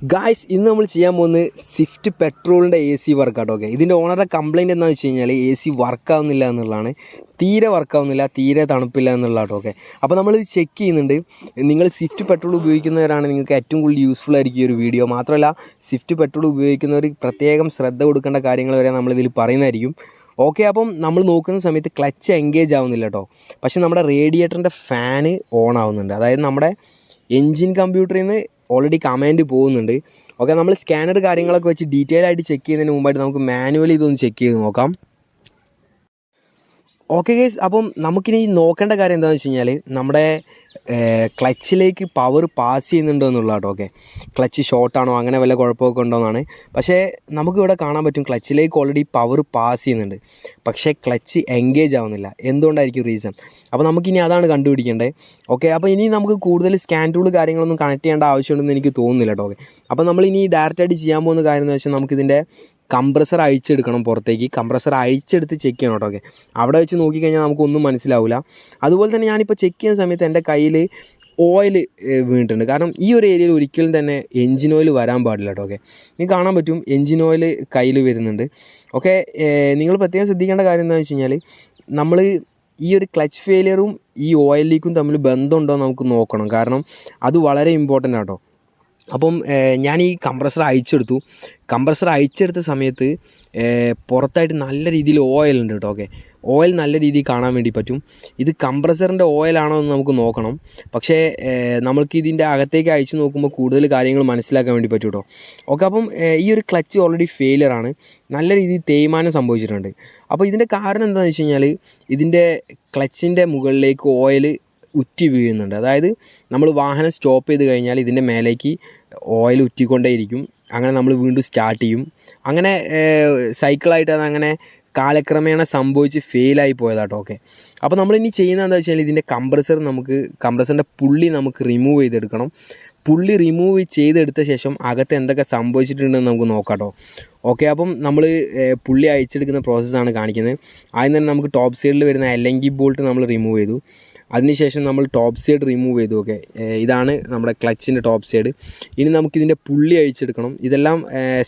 Guys ഇന്ന് നമ്മൾ ചെയ്യാൻ പോകുന്നത് സ്വിഫ്റ്റ് പെട്രോളിൻ്റെ AC വർക്കാട്ടോ. ഓക്കെ, ഇതിൻ്റെ ഓണറുടെ കംപ്ലയിൻറ്റ് എന്താണെന്ന് വെച്ച് കഴിഞ്ഞാൽ AC വർക്കാവുന്നില്ല എന്നുള്ളതാണ്. തീരെ വർക്കാവുന്നില്ല, തീരെ തണുപ്പില്ല എന്നുള്ളതാട്ടോ. ഓക്കെ, അപ്പോൾ നമ്മളിത് ചെക്ക് ചെയ്യുന്നുണ്ട്. നിങ്ങൾ സ്വിഫ്റ്റ് പെട്രോൾ ഉപയോഗിക്കുന്നവരാണ് നിങ്ങൾക്ക് ഏറ്റവും കൂടുതൽ യൂസ്ഫുൾ ആയിരിക്കും ഈ ഒരു വീഡിയോ. മാത്രമല്ല സ്വിഫ്റ്റ് പെട്രോൾ ഉപയോഗിക്കുന്നവർ പ്രത്യേകം ശ്രദ്ധ കൊടുക്കേണ്ട കാര്യങ്ങൾ വരെ നമ്മളിതിൽ പറയുന്നതായിരിക്കും. ഓക്കെ, അപ്പം നമ്മൾ നോക്കുന്ന സമയത്ത് ക്ലച്ച് എൻഗേജ് ആവുന്നില്ല കേട്ടോ. പക്ഷേ നമ്മുടെ റേഡിയേറ്ററിൻ്റെ ഫാന് ഓൺ ആവുന്നുണ്ട്. അതായത് നമ്മുടെ എൻജിൻ കമ്പ്യൂട്ടറിൽ നിന്ന് ഓൾറെഡി കമാൻഡ് പോകുന്നുണ്ട്. ഓക്കെ, നമ്മൾ സ്കാനർ കാര്യങ്ങളൊക്കെ വെച്ച് ഡീറ്റെയിൽ ആയിട്ട് ചെക്ക് ചെയ്യുന്നതിന് മുമ്പായിട്ട് നമുക്ക് മാനുവലി ഇതൊന്ന് ചെക്ക് ചെയ്ത് നോക്കാം. ഓക്കെ ഗൈസ്, അപ്പം നമുക്കിനി നോക്കേണ്ട കാര്യം എന്താണെന്ന് വെച്ച് കഴിഞ്ഞാൽ നമ്മുടെ ക്ലച്ചിലേക്ക് പവർ പാസ് ചെയ്യുന്നുണ്ടോ എന്നുള്ളതാട്ടോ. ഓക്കെ, ക്ലച്ച് ഷോർട്ടാണോ അങ്ങനെ വല്ല കുഴപ്പമൊക്കെ ഉണ്ടോ എന്നാണ്. പക്ഷേ നമുക്കിവിടെ കാണാൻ പറ്റും ക്ലച്ചിലേക്ക് ഓൾറെഡി പവർ പാസ് ചെയ്യുന്നുണ്ട്, പക്ഷേ ക്ലച്ച് എൻഗേജ് ആവുന്നില്ല. എന്തുകൊണ്ടായിരിക്കും റീസൺ? അപ്പോൾ നമുക്കിനി അതാണ് കണ്ടുപിടിക്കേണ്ടത്. ഓക്കെ, അപ്പോൾ ഇനി നമുക്ക് കൂടുതൽ സ്കാൻ ടൂൾ കാര്യങ്ങളൊന്നും കണക്ട് ചെയ്യേണ്ട ആവശ്യമുണ്ടെന്ന് എനിക്ക് തോന്നുന്നില്ല കേട്ടോ. ഓക്കെ, അപ്പോൾ നമ്മൾ ഇനി ഡയറക്റ്റായിട്ട് ചെയ്യാൻ പോകുന്ന കാര്യം എന്ന് വെച്ചാൽ നമുക്കിതിൻ്റെ കംപ്രസർ അഴിച്ചെടുക്കണം പുറത്തേക്ക്. കംപ്രസർ അഴിച്ചെടുത്ത് ചെക്ക് ചെയ്യണം കേട്ടോ. ഓക്കെ, അവിടെ വെച്ച് നോക്കിക്കഴിഞ്ഞാൽ നമുക്കൊന്നും മനസ്സിലാവില്ല. അതുപോലെ തന്നെ ഞാനിപ്പോൾ ചെക്ക് ചെയ്യുന്ന സമയത്ത് എൻ്റെ കയ്യിൽ ഓയിൽ വീണിട്ടുണ്ട്. കാരണം ഈ ഒരു ഏരിയയിൽ ഒരിക്കലും തന്നെ എൻജിൻ ഓയിൽ വരാൻ പാടില്ല കേട്ടോ. ഓക്കെ, നിങ്ങൾക്ക് കാണാൻ പറ്റും എൻജിൻ ഓയിൽ കയ്യിൽ വരുന്നുണ്ട്. ഓക്കെ, നിങ്ങൾ പ്രത്യേകം ശ്രദ്ധിക്കേണ്ട കാര്യം എന്താണെന്ന് വെച്ച് കഴിഞ്ഞാൽ നമ്മൾ ഈ ഒരു ക്ലച്ച് ഫെയിലിയറും ഈ ഓയിൽ ലീക്കും തമ്മിൽ ബന്ധമുണ്ടോ എന്ന് നമുക്ക് നോക്കണം. കാരണം അത് വളരെ ഇമ്പോർട്ടൻ്റ് ആട്ടോ. അപ്പം ഞാൻ ഈ കംപ്രസർ അഴിച്ചെടുത്തു. കംപ്രസർ അഴിച്ചെടുത്ത സമയത്ത് പുറത്തായിട്ട് നല്ല രീതിയിൽ ഓയിലുണ്ട് കേട്ടോ. ഓക്കെ, ഓയിൽ നല്ല രീതിയിൽ കാണാൻ വേണ്ടി പറ്റും. ഇത് കംപ്രസറിൻ്റെ ഓയിലാണോ എന്ന് നമുക്ക് നോക്കണം. പക്ഷേ നമ്മൾക്ക് ഇതിൻ്റെ അകത്തേക്ക് അഴിച്ച് നോക്കുമ്പോൾ കൂടുതൽ കാര്യങ്ങൾ മനസ്സിലാക്കാൻ വേണ്ടി പറ്റും കേട്ടോ. ഓക്കെ, അപ്പം ഈ ഒരു ക്ലച്ച് ഓൾറെഡി ഫെയിലിയറാണ്. നല്ല രീതിയിൽ തേയ്മാനം സംഭവിച്ചിട്ടുണ്ട്. അപ്പോൾ ഇതിൻ്റെ കാരണം എന്താണെന്ന് വെച്ച് കഴിഞ്ഞാൽ ഇതിൻ്റെ ക്ലച്ചിൻ്റെ മുകളിലേക്ക് ഓയിൽ ഉറ്റി വീഴുന്നുണ്ട്. അതായത് നമ്മൾ വാഹനം സ്റ്റോപ്പ് ചെയ്ത് കഴിഞ്ഞാൽ ഇതിൻ്റെ മേലേക്ക് ഓയിൽ ഉറ്റിക്കൊണ്ടേയിരിക്കും. അങ്ങനെ നമ്മൾ വീണ്ടും സ്റ്റാർട്ട് ചെയ്യും. അങ്ങനെ സൈക്കിളായിട്ട് അതങ്ങനെ കാലക്രമേണ സംഭവിച്ച് ഫെയിലായി പോയതാട്ടോ. ഓക്കെ, അപ്പോൾ നമ്മളിനി ചെയ്യുന്നത് എന്താ വെച്ചാൽ ഇതിൻ്റെ കംപ്രസറിൻ്റെ പുള്ളി നമുക്ക് റിമൂവ് ചെയ്തെടുക്കണം. പുള്ളി റിമൂവ് ചെയ്തെടുത്ത ശേഷം അകത്ത് എന്തൊക്കെ സംഭവിച്ചിട്ടുണ്ടെന്ന് നമുക്ക് നോക്കാം കേട്ടോ. ഓക്കെ, അപ്പം നമ്മൾ പുള്ളി അഴിച്ചെടുക്കുന്ന പ്രോസസ്സാണ് കാണിക്കുന്നത്. ആദ്യം തന്നെ നമുക്ക് ടോപ്പ് സൈഡിൽ വരുന്ന എലങ്കി ബോൾട്ട് നമ്മൾ റിമൂവ് ചെയ്തു. അതിനുശേഷം നമ്മൾ ടോപ്പ് സൈഡ് റിമൂവ് ചെയ്തു. ഓക്കെ, ഇതാണ് നമ്മുടെ ക്ലച്ചിൻ്റെ ടോപ്പ് സൈഡ്. ഇനി നമുക്കിതിൻ്റെ പുള്ളി അഴിച്ചെടുക്കണം. ഇതെല്ലാം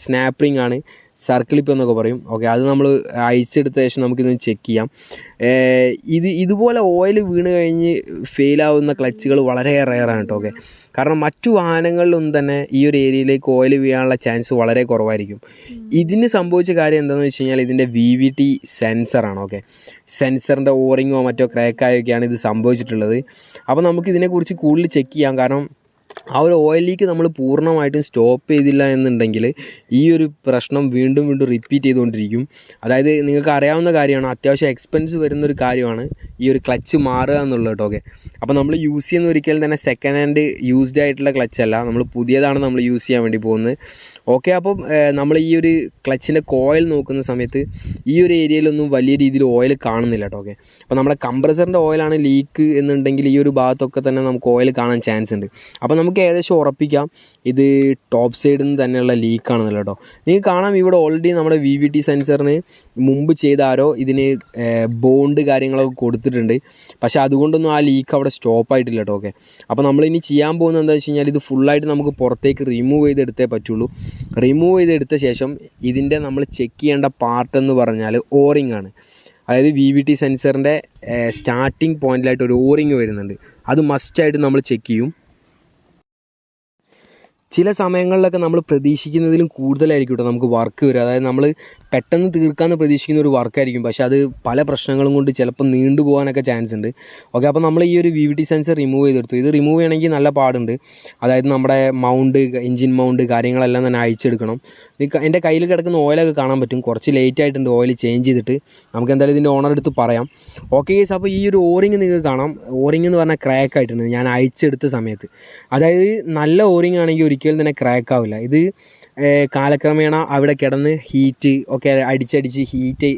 സ്നാപ്പ് റിംഗ് ആണ്, സർക്കിളിപ്പ് എന്നൊക്കെ പറയും. ഓക്കെ, അത് നമ്മൾ അഴിച്ചെടുത്ത ശേഷം നമുക്കിതൊന്ന് ചെക്ക് ചെയ്യാം. ഇതുപോലെ ഓയിൽ വീണ് കഴിഞ്ഞ് ഫെയിലാവുന്ന ക്ലച്ചുകൾ വളരെ റെയറാണ് കേട്ടോ. ഓക്കെ, കാരണം മറ്റു വാഹനങ്ങളിലൊന്നും തന്നെ ഈ ഒരു ഏരിയയിലേക്ക് ഓയിൽ വീഴാനുള്ള ചാൻസ് വളരെ കുറവായിരിക്കും. ഇതിന് സംഭവിച്ച കാര്യം എന്താണെന്ന് വെച്ച് കഴിഞ്ഞാൽ ഇതിൻ്റെ VVT സെൻസറാണ്. ഓക്കെ, സെൻസറിൻ്റെ ഓറിങ്ങോ മറ്റോ ക്രാക്കായൊക്കെയാണ് ഇത് സംഭവിച്ചിട്ടുള്ളത്. അപ്പോൾ നമുക്കിതിനെക്കുറിച്ച് കൂടുതൽ ചെക്ക് ചെയ്യാം. കാരണം ആ ഒരു ഓയിൽ ലീക്ക് നമ്മൾ പൂർണ്ണമായിട്ടും സ്റ്റോപ്പ് ചെയ്തില്ല എന്നുണ്ടെങ്കിൽ ഈ ഒരു പ്രശ്നം വീണ്ടും വീണ്ടും റിപ്പീറ്റ് ചെയ്തുകൊണ്ടിരിക്കും. അതായത് നിങ്ങൾക്ക് അറിയാവുന്ന കാര്യമാണ്, അത്യാവശ്യം എക്സ്പെൻസ് വരുന്നൊരു കാര്യമാണ് ഈ ഒരു ക്ലച്ച് മാറുക എന്നുള്ളത് കേട്ടോ. ഓക്കെ, അപ്പോൾ നമ്മൾ യൂസ് ചെയ്യുന്ന ഒരിക്കലും തന്നെ സെക്കൻഡ് ഹാൻഡ് യൂസ്ഡ് ആയിട്ടുള്ള ക്ലച്ചല്ല, നമ്മൾ പുതിയതാണ് നമ്മൾ യൂസ് ചെയ്യാൻ വേണ്ടി പോകുന്നത്. ഓക്കെ, അപ്പം നമ്മൾ ഈ ഒരു ക്ലച്ചിൻ്റെ കോയിൽ നോക്കുന്ന സമയത്ത് ഈ ഒരു ഏരിയയിലൊന്നും വലിയ രീതിയിൽ ഓയിൽ കാണുന്നില്ല കേട്ടോ. ഓക്കെ, അപ്പോൾ നമ്മുടെ കംപ്രസറിൻ്റെ ഓയിലാണ് ലീക്ക് എന്നുണ്ടെങ്കിൽ ഈ ഒരു ഭാഗത്തൊക്കെ തന്നെ നമുക്ക് ഓയിൽ കാണാൻ ചാൻസ് ഉണ്ട്. അപ്പോൾ നമുക്ക് ഏകദേശം ഉറപ്പിക്കാം ഇത് ടോപ്പ് സൈഡിൽ നിന്ന് തന്നെയുള്ള ലീക്കാണെന്നല്ലോ കേട്ടോ. നിങ്ങൾക്ക് കാണാം ഇവിടെ ഓൾറെഡി നമ്മുടെ VVT സെൻസറിന് മുമ്പ് ചെയ്ത ആരോ ഇതിന് ബോണ്ട് കാര്യങ്ങളൊക്കെ കൊടുത്തിട്ടുണ്ട്. പക്ഷേ അതുകൊണ്ടൊന്നും ആ ലീക്ക് അവിടെ സ്റ്റോപ്പായിട്ടില്ല കേട്ടോ. ഓക്കെ, അപ്പോൾ നമ്മളിനി ചെയ്യാൻ പോകുന്നത് എന്താണെന്ന് വെച്ച് കഴിഞ്ഞാൽ ഇത് ഫുള്ളായിട്ട് നമുക്ക് പുറത്തേക്ക് റിമൂവ് ചെയ്തെടുത്തേ പറ്റുള്ളൂ. റിമൂവ് ചെയ്തെടുത്ത ശേഷം ഇതിൻ്റെ നമ്മൾ ചെക്ക് ചെയ്യേണ്ട പാർട്ടെന്ന് പറഞ്ഞാൽ ഓറിംഗ് ആണ്. അതായത് VVT സെൻസറിൻ്റെ സ്റ്റാർട്ടിങ് പോയിന്റിലായിട്ട് ഒരു ഓറിംഗ് വരുന്നുണ്ട്. അത് മസ്റ്റായിട്ട് നമ്മൾ ചെക്ക് ചെയ്യും. ചില സമയങ്ങളിലൊക്കെ നമ്മൾ പ്രതീക്ഷിക്കുന്നതിലും കൂടുതലായിരിക്കും കേട്ടോ നമുക്ക് വർക്ക് വരിക. അതായത് നമ്മൾ പെട്ടെന്ന് തീർക്കാമെന്ന് പ്രതീക്ഷിക്കുന്ന ഒരു വർക്കായിരിക്കും, പക്ഷേ അത് പല പ്രശ്നങ്ങളും കൊണ്ട് ചിലപ്പോൾ നീണ്ടു പോകാനൊക്കെ ചാൻസ് ഉണ്ട്. ഓക്കെ, അപ്പോൾ നമ്മൾ ഈ ഒരു VVT സെൻസർ റിമൂവ് ചെയ്തെടുത്തു. ഇത് റിമൂവ് ചെയ്യണമെങ്കിൽ നല്ല പാടുണ്ട്. അതായത് നമ്മുടെ മൗണ്ട്, എൻജിൻ മൗണ്ട് കാര്യങ്ങളെല്ലാം തന്നെ അഴിച്ചെടുക്കണം. എൻ്റെ കയ്യിൽ കിടക്കുന്ന ഓയിലൊക്കെ കാണാൻ പറ്റും. കുറച്ച് ലേറ്റ് ആയിട്ടുണ്ട് ഓയിൽ ചേഞ്ച് ചെയ്തിട്ട്. നമുക്ക് എന്തായാലും ഇതിൻ്റെ ഓണർ എടുത്ത് പറയാം. ഓക്കെ ഗൈസ്, അപ്പോൾ ഈ ഒരു ഓറിങ് നിങ്ങൾക്ക് കാണാം. ഓറിങ് എന്ന് പറഞ്ഞാൽ ക്രാക്ക് ആയിട്ടുണ്ട് ഞാൻ അഴിച്ചെടുത്ത സമയത്ത്. അതായത് നല്ല ഓറിങ് ആണെങ്കിൽ ഒരിക്കലും തന്നെ ക്രാക്ക് ആവില്ല. ഇത് കാലക്രമേണ അവിടെ കിടന്ന് ഹീറ്റ് ഒക്കെ അടിച്ചടിച്ച് ഹീറ്റ്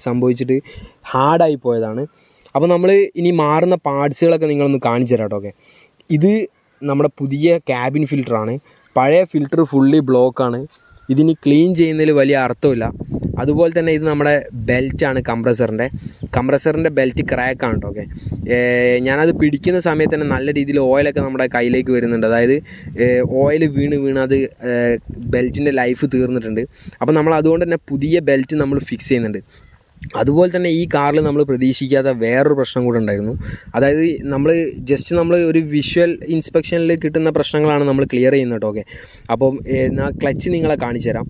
സംഭവിച്ചിട്ട് ഹാർഡായി പോയതാണ്. അപ്പോൾ നമ്മൾ ഇനി മാറുന്ന പാർട്സുകളൊക്കെ നിങ്ങളൊന്ന് കാണിച്ചു തരാം കേട്ടോ. ഓക്കെ, ഇത് നമ്മുടെ പുതിയ ക്യാബിൻ ഫിൽറ്ററാണ്. പഴയ ഫിൽറ്റർ ഫുള്ളി ബ്ലോക്കാണ്. ഇതിനി ക്ലീൻ ചെയ്യുന്നതിൽ വലിയ അർത്ഥമില്ല. അതുപോലെ തന്നെ ഇത് നമ്മുടെ ബെൽറ്റാണ് കംപ്രസറിൻ്റെ ബെൽറ്റ് ക്രാക്കാണ് കേട്ടോ. ഓക്കെ, ഞാനത് പിടിക്കുന്ന സമയത്ത് തന്നെ നല്ല രീതിയിൽ ഓയിലൊക്കെ നമ്മുടെ കയ്യിലേക്ക് വരുന്നുണ്ട്. അതായത് ഓയിൽ വീണ് അത് ബെൽറ്റിൻ്റെ ലൈഫ് തീർന്നിട്ടുണ്ട്. അപ്പോൾ നമ്മൾ അതുകൊണ്ട് തന്നെ പുതിയ ബെൽറ്റ് നമ്മൾ ഫിക്സ് ചെയ്യുന്നുണ്ട്. അതുപോലെ തന്നെ ഈ കാറിൽ നമ്മൾ പ്രതീക്ഷിക്കാത്ത വേറൊരു പ്രശ്നം കൂടെ ഉണ്ടായിരുന്നു. അതായത് നമ്മൾ ഒരു വിഷ്വൽ ഇൻസ്പെക്ഷനിൽ കിട്ടുന്ന പ്രശ്നങ്ങളാണ് നമ്മൾ ക്ലിയർ ചെയ്യുന്നത് കേട്ടോ. ഓക്കെ, അപ്പം ക്ലച്ച് നിങ്ങളെ കാണിച്ചു തരാം.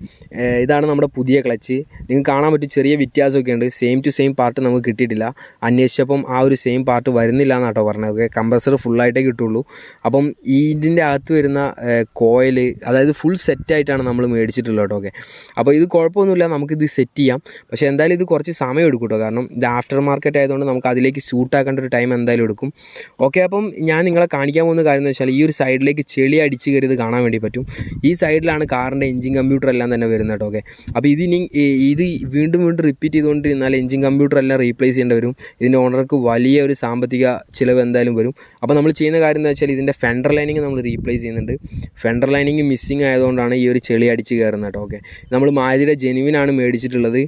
ഇതാണ് നമ്മുടെ പുതിയ ക്ലച്ച്. നിങ്ങൾക്ക് കാണാൻ പറ്റും ചെറിയ വ്യത്യാസമൊക്കെ ഉണ്ട്. സെയിം ടു സെയിം പാർട്ട് നമുക്ക് കിട്ടിയിട്ടില്ല. അന്വേഷിച്ചപ്പം ആ ഒരു സെയിം പാർട്ട് വരുന്നില്ല എന്നാട്ടോ പറഞ്ഞത്. ഓക്കെ, കംപ്രസർ ഫുള്ളായിട്ടേ കിട്ടുള്ളൂ. അപ്പം ഇതിൻ്റെ അകത്ത് വരുന്ന കോയിൽ, അതായത് ഫുൾ സെറ്റായിട്ടാണ് നമ്മൾ മേടിച്ചിട്ടുള്ളത് കേട്ടോ. ഓക്കെ, അപ്പോൾ ഇത് കുഴപ്പമൊന്നുമില്ല, നമുക്കിത് സെറ്റ് ചെയ്യാം. പക്ഷേ എന്തായാലും ഇത് കുറച്ച് സമയം എടുക്കും കേട്ടോ. കാരണം ഇത് ആഫ്റ്റർ മാർക്കറ്റ് ആയതുകൊണ്ട് നമുക്ക് അതിലേക്ക് സൂട്ടാക്കേണ്ട ഒരു ടൈം എന്തായാലും എടുക്കും. ഓക്കെ, അപ്പം ഞാൻ നിങ്ങളെ കാണിക്കാൻ പോകുന്ന കാര്യം എന്ന് വെച്ചാൽ ഈ ഒരു സൈഡിലേക്ക് ചെളി അടിച്ച് കയറിയത് കാണാൻ വേണ്ടി പറ്റും. ഈ സൈഡിലാണ് കാറിൻ്റെ എഞ്ചിൻ കമ്പ്യൂട്ടർ എല്ലാം തന്നെ വരുന്നത് കേട്ടോ. ഓക്കെ, അപ്പോൾ ഇത് വീണ്ടും റിപ്പീറ്റ് ചെയ്തുകൊണ്ടിരുന്നാൽ എഞ്ചിൻ കമ്പ്യൂട്ടർ എല്ലാം റീപ്ലേസ് ചെയ്യേണ്ടി വരും. ഇതിൻ്റെ ഓണർക്ക് വലിയ ഒരു സാമ്പത്തിക ചിലവ് എന്തായാലും വരും. അപ്പോൾ നമ്മൾ ചെയ്യുന്ന കാര്യം എന്ന് വെച്ചാൽ ഇതിൻ്റെ ഫെൻഡർ ലൈനിങ് നമ്മൾ റീപ്ലേസ് ചെയ്യുന്നുണ്ട്. ഫെൻഡർ ലൈനിങ് മിസ്സിങ് ആയതുകൊണ്ടാണ് ഈ ഒരു ചെളി അടിച്ച് കയറുന്നത് കേട്ടോ. ഓക്കെ, നമ്മൾ മാരുതിയുടെ ജെനുവിനാണ് മേടിച്ചിട്ടുള്ളത്.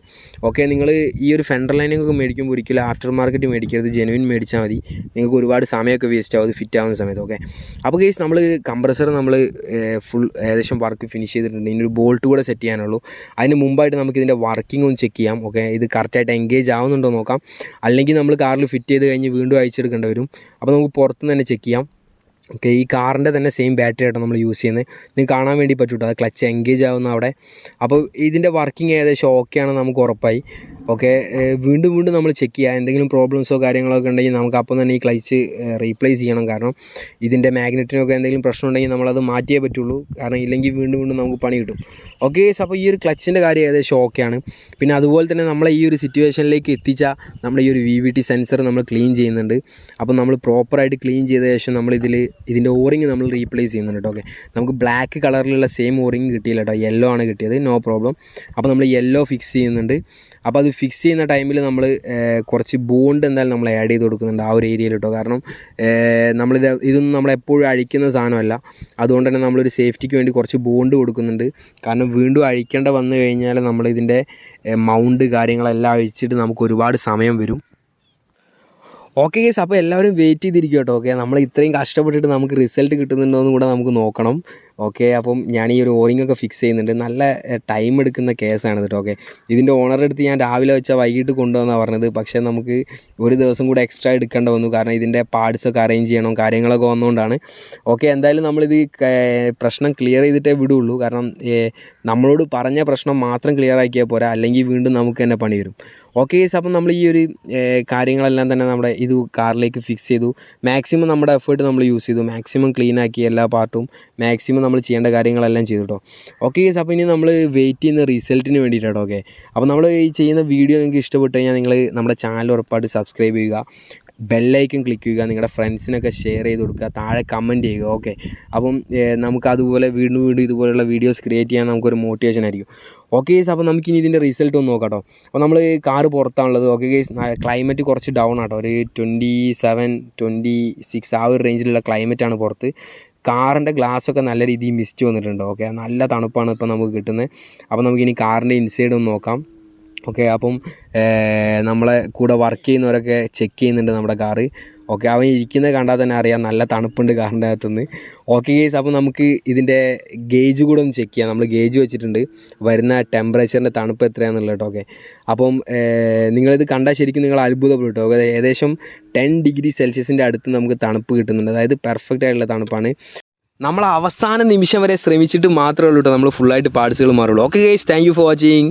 ഓക്കെ, നിങ്ങൾ ഈ ഒരു ഫെൻഡർ ലൈനിങ് ഒക്കെ മേടിക്കുമ്പോൾ ഒരിക്കലും ആഫ്റ്റർ മാർക്കറ്റ് മേടിക്കരുത്, ജെനുവിൻ മേടിച്ചാൽ മതി. നിങ്ങൾക്ക് ഒരുപാട് സമയമൊക്കെ വേസ്റ്റ് ആവും ഫിറ്റ് ആവുന്ന സമയത്ത്. ഓക്കെ, അപ്പോൾ ഗൈസ് നമ്മൾ കംപ്രസർ ഫുൾ ഏകദേശം വർക്ക് ഫിനിഷ് ചെയ്തിട്ടുണ്ട്. ഇനി ഒരു ബോൾട്ട് കൂടെ സെറ്റ് ചെയ്യാനുള്ളൂ. അതിന് മുമ്പായിട്ട് നമുക്ക് ഇതിൻ്റെ വർക്കിംഗ് ഒന്ന് ചെക്ക് ചെയ്യാം. ഓക്കെ, ഇത് കറക്റ്റായിട്ട് എൻഗേജ് ആവുന്നുണ്ടോ നോക്കാം. അല്ലെങ്കിൽ നമ്മൾ കാറിൽ ഫിറ്റ് ചെയ്ത് കഴിഞ്ഞ് വീണ്ടും അയച്ചെടുക്കേണ്ടി വരും. അപ്പോൾ നമുക്ക് പുറത്തുനിന്ന് തന്നെ ചെക്ക് ചെയ്യാം. ഓക്കെ, ഈ കാറിൻ്റെ തന്നെ സെയിം ബാറ്ററി ആയിട്ടാണ് നമ്മൾ യൂസ് ചെയ്യുന്നത്. നിങ്ങൾക്ക് കാണാൻ വേണ്ടി പറ്റൂട്ടോ, അത് ക്ലച്ച് എൻഗേജ് ആവുന്ന അവിടെ. അപ്പോൾ ഇതിൻ്റെ വർക്കിംഗ് ഏകദേശം ഓക്കെയാണെന്ന് നമുക്ക് ഉറപ്പായി. ഓക്കെ, വീണ്ടും നമ്മൾ ചെക്ക് ചെയ്യുക. എന്തെങ്കിലും പ്രോബ്ലംസോ കാര്യങ്ങളൊക്കെ ഉണ്ടെങ്കിൽ നമുക്ക് അപ്പം തന്നെ ഈ ക്ലച്ച് റീപ്ലേസ് ചെയ്യണം. കാരണം ഇതിൻ്റെ മാഗ്നറ്റിനൊക്കെ എന്തെങ്കിലും പ്രശ്നം ഉണ്ടെങ്കിൽ നമ്മളത് മാറ്റിയേ പറ്റുള്ളൂ. കാരണം ഇല്ലെങ്കിൽ വീണ്ടും നമുക്ക് പണി കിട്ടും. ഓക്കെ, അപ്പോൾ ഈ ഒരു ക്ലച്ചിൻ്റെ കാര്യം ഏകദേശം ഓക്കെയാണ്. പിന്നെ അതുപോലെ തന്നെ നമ്മളെ ഈ ഒരു സിറ്റുവേഷനിലേക്ക് എത്തിച്ച നമ്മുടെ ഈ ഒരു VVT സെൻസർ നമ്മൾ ക്ലീൻ ചെയ്യുന്നുണ്ട്. അപ്പോൾ നമ്മൾ പ്രോപ്പറായിട്ട് ക്ലീൻ ചെയ്ത ശേഷം ഇതിൻ്റെ ഓറിങ് നമ്മൾ റീപ്ലേസ് ചെയ്യുന്നുണ്ട് കേട്ടോ. ഓക്കെ, നമുക്ക് ബ്ലാക്ക് കളറിലുള്ള സെയിം ഓറിങ് കിട്ടിയില്ല കേട്ടോ, യെല്ലോ ആണ് കിട്ടിയത്. No problem. അപ്പോൾ നമ്മൾ യെല്ലോ ഫിക്സ് ചെയ്യുന്നുണ്ട്. അപ്പോൾ അത് ഫിക്സ് ചെയ്യുന്ന ടൈമിൽ നമ്മൾ കുറച്ച് ബോണ്ട് എന്തായാലും നമ്മൾ ആഡ് ചെയ്ത് കൊടുക്കുന്നുണ്ട് ആ ഒരു ഏരിയയിൽ കേട്ടോ. കാരണം ഇതൊന്നും നമ്മളെപ്പോഴും അഴിക്കുന്ന സാധനമല്ല. അതുകൊണ്ട് തന്നെ നമ്മളൊരു സേഫ്റ്റിക്ക് വേണ്ടി കുറച്ച് ബോണ്ട് കൊടുക്കുന്നുണ്ട്. കാരണം വീണ്ടും അഴിക്കേണ്ട വന്നു കഴിഞ്ഞാൽ നമ്മളിതിൻ്റെ മൗണ്ട് കാര്യങ്ങളെല്ലാം അഴിച്ചിട്ട് നമുക്ക് ഒരുപാട് സമയം വരും. ഓക്കെ ഗൈസ്, അപ്പോൾ എല്ലാവരും വെയിറ്റ് ചെയ്തിരിക്കും കേട്ടോ. ഓക്കെ, നമ്മൾ ഇത്രയും കഷ്ടപ്പെട്ടിട്ട് നമുക്ക് റിസൾട്ട് കിട്ടുന്നുണ്ടോ എന്ന് കൂടെ നമുക്ക് നോക്കണം. ഓക്കെ, അപ്പം ഞാൻ ഈ ഒരു ഓറിംഗ് ഒക്കെ ഫിക്സ് ചെയ്യുന്നുണ്ട്. നല്ല ടൈം എടുക്കുന്ന കേസാണ് കേട്ടോ. ഓക്കെ, ഇതിൻ്റെ ഓണറുടെ അടുത്ത് ഞാൻ രാവിലെ വെച്ചാൽ വൈകിട്ട് കൊണ്ടുവന്നാണ് പറഞ്ഞത്. പക്ഷേ നമുക്ക് ഒരു ദിവസം കൂടെ എക്സ്ട്രാ എടുക്കേണ്ട വന്നു. കാരണം ഇതിൻ്റെ പാർട്സൊക്കെ അറേഞ്ച് ചെയ്യണം, കാര്യങ്ങളൊക്കെ വന്നുകൊണ്ടാണ്. ഓക്കെ, എന്തായാലും നമ്മളിത് പ്രശ്നം ക്ലിയർ ചെയ്തിട്ടേ വിടുള്ളൂ. കാരണം നമ്മളോട് പറഞ്ഞ പ്രശ്നം മാത്രം ക്ലിയർ ആക്കിയാൽ പോരാ, അല്ലെങ്കിൽ വീണ്ടും നമുക്ക് തന്നെ പണി വരും. ഓക്കെ ഗൈസ്, അപ്പം നമ്മൾ ഈ ഒരു കാര്യങ്ങളെല്ലാം തന്നെ നമ്മുടെ ഇത് കാറിലേക്ക് ഫിക്സ് ചെയ്തു. മാക്സിമം നമ്മുടെ എഫേർട്ട് നമ്മൾ യൂസ് ചെയ്തു. മാക്സിമം ക്ലീൻ ആക്കി എല്ലാ പാർട്ടും മാക്സിമം നമ്മൾ ചെയ്യേണ്ട കാര്യങ്ങളെല്ലാം ചെയ്തു കേട്ടോ. ഓക്കെ ഗൈസ്, അപ്പോൾ ഇനി നമ്മൾ വെയിറ്റ് ചെയ്യുന്ന റിസൾട്ടിന് വേണ്ടിയിട്ടാണ്. ഓക്കെ, അപ്പോൾ നമ്മൾ ഈ ചെയ്യുന്ന വീഡിയോ നിങ്ങൾക്ക് ഇഷ്ടപ്പെട്ട് കഴിഞ്ഞാൽ നിങ്ങൾ നമ്മുടെ ചാനൽ ഉറപ്പായിട്ട് സബ്സ്ക്രൈബ് ചെയ്യുക, ബെല്ലൈക്കൺ ക്ലിക്ക് ചെയ്യുക, നിങ്ങളുടെ ഫ്രണ്ട്സിനൊക്കെ ഷെയർ ചെയ്ത് കൊടുക്കുക, താഴെ കമൻറ്റ് ചെയ്യുക. ഓക്കെ, അപ്പം നമുക്കതുപോലെ വീണ്ടും ഇതുപോലുള്ള വീഡിയോസ് ക്രിയേറ്റ് ചെയ്യാൻ നമുക്കൊരു മോട്ടിവേഷൻ ആയിരിക്കും. ഓക്കെ ഗൈസ്, അപ്പോൾ നമുക്കിനി ഇതിൻ്റെ റിസൾട്ട് ഒന്ന് നോക്കാം കേട്ടോ. അപ്പോൾ നമ്മൾ കാറ് പുറത്താണുള്ളത്. ഓക്കെ ഗൈസ്, ക്ലൈമറ്റ് കുറച്ച് ഡൗൺ ആട്ടോ, ഒരു 27-26 ആ ഒരു റേഞ്ചിലുള്ള ക്ലൈമറ്റാണ് പുറത്ത്. കാറിൻ്റെ ഗ്ലാസ്സൊക്കെ നല്ല രീതിയിൽ മിസ്റ്റ് വന്നിട്ടുണ്ട്. ഓക്കെ, നല്ല തണുപ്പാണ് ഇപ്പോൾ നമുക്ക് കിട്ടുന്നത്. അപ്പോൾ നമുക്കിനി കാറിൻ്റെ ഇൻസൈഡ് ഒന്ന് നോക്കാം. ഓക്കെ, അപ്പം നമ്മളെ കൂടെ വർക്ക് ചെയ്യുന്നവരൊക്കെ ചെക്ക് ചെയ്യുന്നുണ്ട് നമ്മുടെ കാറ്. ഓക്കെ, അവൻ ഇരിക്കുന്നത് കണ്ടാൽ തന്നെ അറിയാം നല്ല തണുപ്പുണ്ട് കാറിൻ്റെ അകത്തുനിന്ന്. ഓക്കെ ഗേസ്, അപ്പോൾ നമുക്ക് ഇതിൻ്റെ ഗേജ് കൂടെ ഒന്ന് ചെക്ക് ചെയ്യാം. നമ്മൾ ഗേജ് വെച്ചിട്ടുണ്ട്, വരുന്ന ടെമ്പറേച്ചറിൻ്റെ തണുപ്പ് എത്രയാണെന്നുള്ളത് കേട്ടോ. ഓക്കെ, അപ്പം നിങ്ങളിത് കണ്ടാൽ ശരിക്കും നിങ്ങൾ അത്ഭുതപ്പെടും കേട്ടോ. ഏകദേശം 10 ഡിഗ്രി സെൽഷ്യസിൻ്റെ അടുത്ത് നമുക്ക് തണുപ്പ് കിട്ടുന്നുണ്ട്. അതായത് പെർഫെക്റ്റ് ആയിട്ടുള്ള തണുപ്പാണ്. നമ്മൾ അവസാന നിമിഷം വരെ ശ്രമിച്ചിട്ട് മാത്രമേ ഉള്ളൂ കേട്ടോ നമ്മൾ ഫുള്ളായിട്ട് പാർട്സുകൾ മാറുള്ളൂ. Okay guys, thank you for watching.